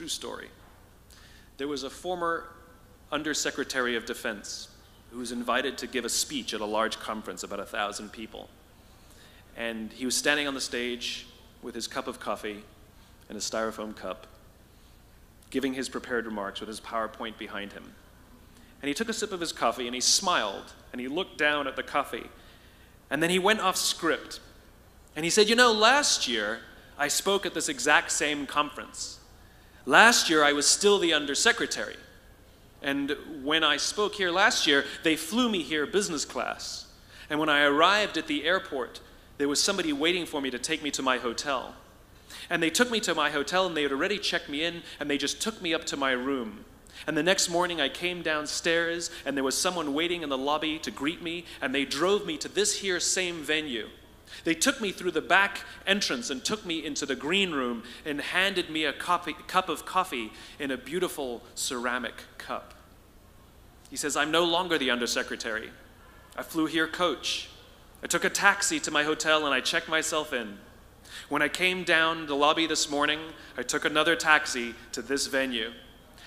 True story. There was a former Undersecretary of Defense who was invited to give a speech at a large conference, about 1,000 people. And he was standing on the stage with his cup of coffee and a styrofoam cup, giving his prepared remarks with his PowerPoint behind him. And he took a sip of his coffee and he smiled and he looked down at the coffee. And then he went off script. And he said, you know, last year I spoke at this exact same conference. Last year I was still the Undersecretary. And when I spoke here last year, they flew me here business class. And when I arrived at the airport, there was somebody waiting for me to take me to my hotel. And they took me to my hotel and they had already checked me in and they just took me up to my room. And the next morning I came downstairs and there was someone waiting in the lobby to greet me and they drove me to this here same venue. They took me through the back entrance and took me into the green room and handed me a cup of coffee in a beautiful ceramic cup. He says, I'm no longer the Undersecretary. I flew here coach. I took a taxi to my hotel and I checked myself in. When I came down the lobby this morning, I took another taxi to this venue.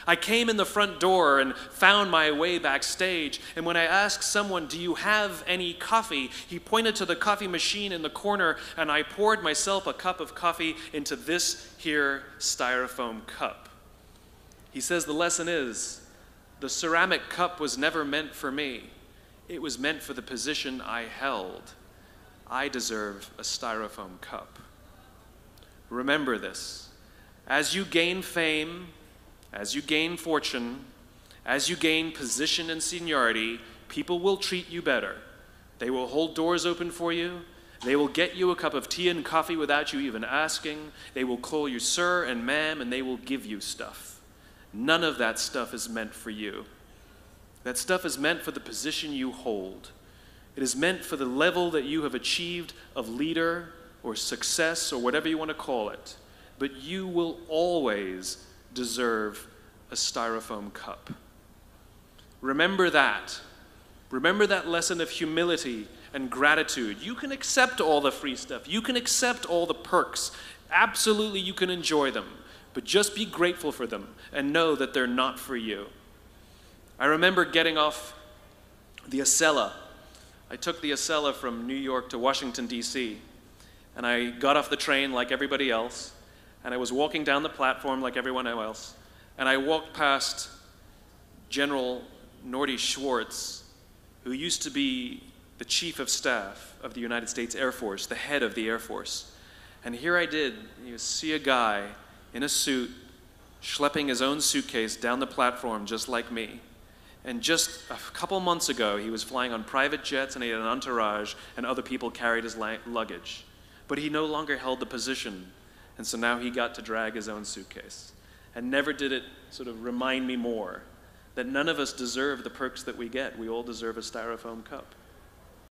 I came in the front door and found my way backstage, and when I asked someone, do you have any coffee? He pointed to the coffee machine in the corner, and I poured myself a cup of coffee into this here styrofoam cup. He says the lesson is, the ceramic cup was never meant for me. It was meant for the position I held. I deserve a styrofoam cup. Remember this. As you gain fame, as you gain fortune, as you gain position and seniority, people will treat you better. They will hold doors open for you. They will get you a cup of tea and coffee without you even asking. They will call you sir and ma'am, and they will give you stuff. None of that stuff is meant for you. That stuff is meant for the position you hold. It is meant for the level that you have achieved of leader or success or whatever you want to call it. But you will always deserve a styrofoam cup. Remember that. Remember that lesson of humility and gratitude. You can accept all the free stuff. You can accept all the perks. Absolutely, you can enjoy them. But just be grateful for them and know that they're not for you. I remember getting off the Acela. I took the Acela from New York to Washington, D.C. And I got off the train like everybody else. And I was walking down the platform like everyone else. And I walked past General Norty Schwartz, who used to be the Chief of Staff of the United States Air Force, the head of the Air Force. And here I did, you see a guy in a suit schlepping his own suitcase down the platform just like me. And just a couple months ago, he was flying on private jets and he had an entourage and other people carried his luggage. But he no longer held the position, and so now he got to drag his own suitcase. And never did it sort of remind me more that none of us deserve the perks that we get. We all deserve a styrofoam cup.